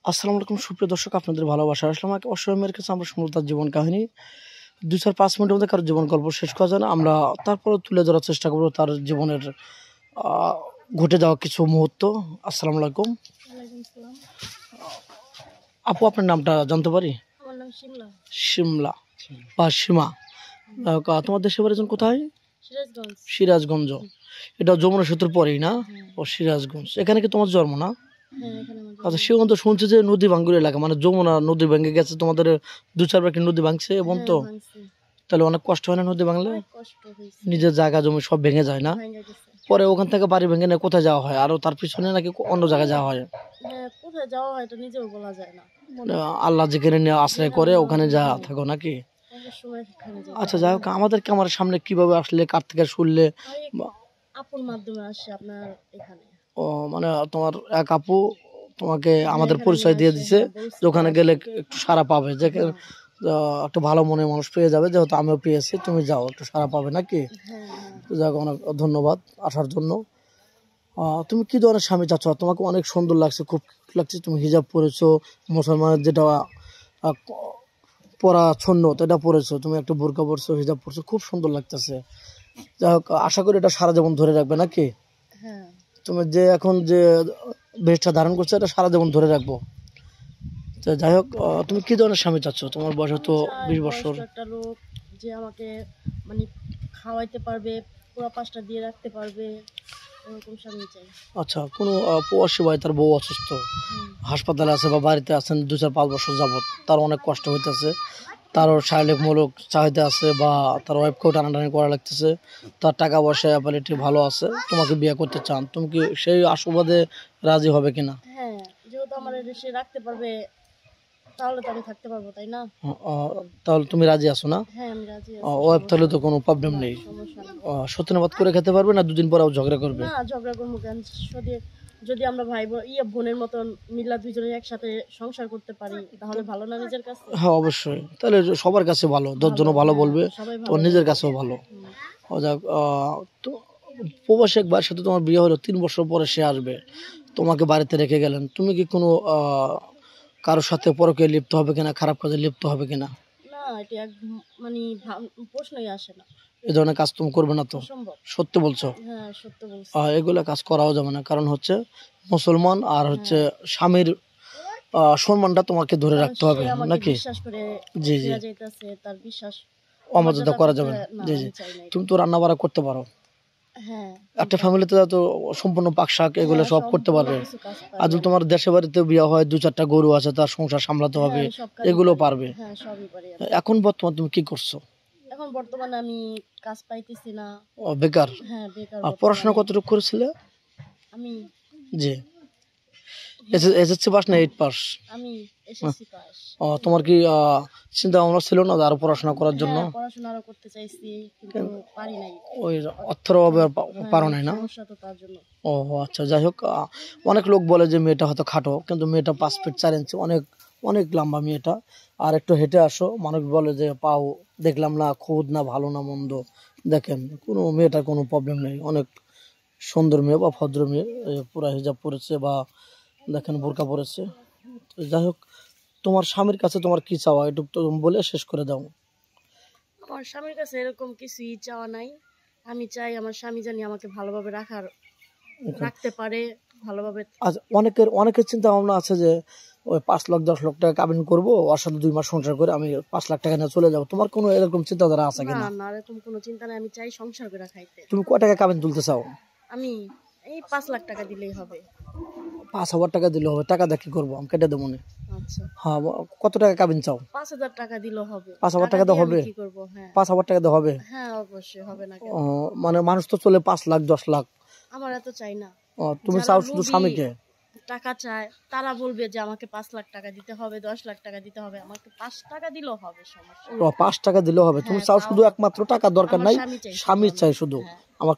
আসসালামু আলাইকুম সুপ্রিয় দর্শক, আপনাদের ভালোবাসা আসলাম অসহায়ের কাছে আমরা শুনবো তার জীবন কাহিনী। 2-4-5 মিনিটের মধ্যে কারোর জীবন গল্প শেষ করা যায় না, আমরা তারপরে তুলে ধরার চেষ্টা করবো তার জীবনের ঘটে যাওয়া কিছু মুহূর্ত। আসসালামু আলাইকুম আপু, আপনার নামটা জানতে পারি? আমার নাম শিমলা। শিমলা বা সীমা। তোমার দেশের বাড়ি কোথায়? সিরাজগঞ্জ। সিরাজগঞ্জ, এটা যমুনা সেতুর পরেই না? ও সিরাজগঞ্জ, এখানে কি তোমার জন্ম না? আচ্ছা, সেখানে তো শুনছি যে নদী ভাঙ্গুর এলাকা, মানে যমুনা নদী ভেঙে গেছে, তোমাদের 2-4 বার কি নদী ভাঙছে এবং তো তাহলে অনেক কষ্ট হয় না নদী ভাঙলে? নিজের জায়গা জমি সব ভেঙে যায় না? পরে ওখান থেকে বাড়ি ভেঙে নিয়ে কোথায় যাওয়া হয়, আরো তার পিছনে নাকি অন্য জায়গায় যাওয়া হয়? কোথায় যাওয়া হয় এটা নিজেও বলা যায় না, মানে আল্লাহ যেখানে নিয়ে আশ্রয় করে ওখানে যা থাকো নাকি? আচ্ছা, যাই হোক, আমাদেরকে আমার সামনে কিভাবে আসলে, কার থেকে শুনলে? আপুর মাধ্যমে আসছে আপনার এখানে। ও, মানে তোমার এক আপু তোমাকে আমাদের পরিচয় দিয়ে দিছে যে ওখানে গেলে একটু সারা পাবে, যে একটা ভালো মনের মানুষ পেয়ে যাবে, যেহেতু আমিও পেয়েছি, তুমি যাও একটু সারা পাবে নাকি? যাক, অনেক ধন্যবাদ আসার জন্য। তুমি কি ধরনের স্বামী চাচ্ছ? তোমাকে অনেক সুন্দর লাগছে, খুব লাগছে, তুমি হিজাব পরেছো, মুসলমানের যেটা পরা ছন্ন এটা পরেছো, তুমি একটা বোরকা পরছো, হিজাব পরছো, খুব সুন্দর লাগতেছে। যাই হোক, আশা করি এটা সারা জীবন ধরে রাখবে নাকি? তুমি যে এখন যে বেশটা ধারণ করছো এটা সারা জীবন ধরে রাখবো। তো যাই হোক, তুমি কি ধরনের স্বামী চাচ্ছ? তোমার বয়স তো 20 বছর। একটা লোক যে আমাকে মানে খাওয়াইতে পারবে, পুরো পাঁচটা দিয়ে রাখতে পারবে, এরকম স্বামী চাই। আচ্ছা, কোনো প্রবাসী ভাই তার বউ অসুস্থ, হাসপাতালে আছে বা বাড়িতে আছেন 2-4-5 বছর যাবত, তার অনেক কষ্ট হইতেছে, তারও শারীরিকমূলক চাহিদা আছে বা তার ওয়াইফকেও টানাটানি করা লাগতেছে, তার টাকা পয়সা অ্যাবিলিটি ভালো আছে, তোমাকে বিয়ে করতে চান, তুমি কি সেই আশাবাদে রাজি হবে কিনা? হ্যাঁ, যেহেতু আমার সে রাখতে পারবে তাহলে তো আমি থাকতে পারবো, তাই না? তাহলে তুমি রাজি আছো না? হ্যাঁ, আমি রাজি আছি। ওয়াইফ তাহলে তো কোনো প্রবলেম নেই। সত্যিনাবাদ করে খেতে পারবে না? 2 দিন পর ঝগড়া করবে? না, ঝগড়া করবো কেন? যদি আমরা ভাই বোনের মতন মিল্লা দুইজনে একসাথে সংসার করতে পারি তাহলে ভালো না নিজের কাছে? হ্যাঁ, অবশ্যই, তাহলে সবার কাছে ভালো, 10 জনও ভালো বলবে, তোমার নিজের কাছেও ভালো। যাক, তো প্রবাসী এক ভাইয়ের সাথে তোমার বিয়ে হলো, 3 বছর পরে সে আসবে, তোমাকে বাড়িতে রেখে গেলেন, তুমি কি কোনো কারোর সাথে পরকে লিপ্ত হবে কিনা, খারাপ কাজে লিপ্ত হবে কিনা? না, এটা মানে প্রশ্নই আসে না। এই ধরনের কাজ তুমি করবে না তো? সত্যি বলছো? হ্যাঁ, সত্যি বলছি। এগুলো কাজ করাও যাবে না, কারণ হচ্ছে মুসলমান, আর হচ্ছে স্বামীর সম্মানটা তোমাকে ধরে রাখতে হবে নাকি? জি জি, তার বিশ্বাস অমর্যাদা করা যাবে না। জি জি, তুমি তো রান্না বাড়া করতে পারো, একটা ফ্যামিলিতে তো সম্পূর্ণ পাক শাক এগুলো সব করতে পারবে। আর যদি তোমার দেশে বাড়িতে বিয়ে হয়, 2-4টা গরু আছে, তার সংসার সামলাতে হবে, এগুলো পারবে। এখন বর্তমানে তুমি কি করছো? এখন বর্তমানে আমি কাজ পাইতেছি না, বেকার। হ্যাঁ, বেকার। পড়াশোনা কতটুকু করেছিলে? আমি জি, এসএসসি পাস না 8 পাস? আমি এসএসসি পাস। তোমার কি চিন্তা ভাবনা ছিল না আরো পড়াশোনা করার জন্য? পড়াশোনা আরো করতে চাইছি, কিন্তু পারি নাই, ওই অর্থের অভাবে পারো নাই না? সমস্যা তো তার জন্য। ও আচ্ছা, যাই হোক, অনেক লোক বলে যে মেয়েটা হয়তো খাটো, কিন্তু মেয়েটা 5 ফিট 4 ইঞ্চি, অনেক অনেক লম্বা মেয়েটা। আর একটু হেঁটে আসো, মানুষ বলে যে পাও দেখলাম না, খুদ না ভালো না মন্দ, দেখেন কোনো মেয়েটার কোনো প্রবলেম নেই, অনেক সুন্দর মেয়ে বা ভদ্র মেয়ে, পুরা হিজাব পরেছে বা দেখেন বোরকা পরেছে। যাই হোক, তোমার স্বামীর কাছে তোমার কি চাওয়া, একটু তো বলে শেষ করে দাও। আমার স্বামীর কাছে এরকম কিছুই চাওয়া নাই, আমি চাই আমার স্বামী জানি আমাকে ভালোভাবে রাখতে পারে, ভালোভাবে। আচ্ছা, অনেকের চিন্তা ভাবনা আছে যে ওই 5 লাখ 10 লাখ টাকা কাবিন করবো, ওর সাথে 2 মাস সংসার করে আমি 5 লাখ টাকা নিয়ে চলে যাবো, তোমার কোনো এরকম চিন্তাধারা আছে কিনা? না, এরকম কোনো চিন্তা নাই, আমি চাই সংসার করে খাইতে। তুমি কয় টাকা কাবিন তুলতে চাও? আমি এই 5 লাখ টাকা দিলেই হবে। 5,000 টাকা দিলে হবে? টাকা দিয়ে কি করবো, আমি কেটে দেবো না। আচ্ছা, হ্যাঁ, কত টাকা কাবিন চাও? 5,000 টাকা দিলেও হবে। 5,000 টাকা দিয়ে হবে? 5,000 টাকা দিয়ে হবে? হ্যাঁ, অবশ্যই হবে না কেন? মানে মানুষ তো চলে 5 লাখ 10 লাখ। আমার এত চাই না। তুমি চাও শুধু স্বামীকে? টাকা চায়, তারা বলবে যে আমাকে 5 লাখ টাকা দিতে হবে, 10 লাখ টাকা দিতে হবে, আমাকে 5 টাকা দিলেও হবে, সমস্যা। 5 টাকা দিলেও হবে? তুমি চাও শুধু একমাত্র টাকা, দরকার নাই, স্বামী চাই শুধু। আমার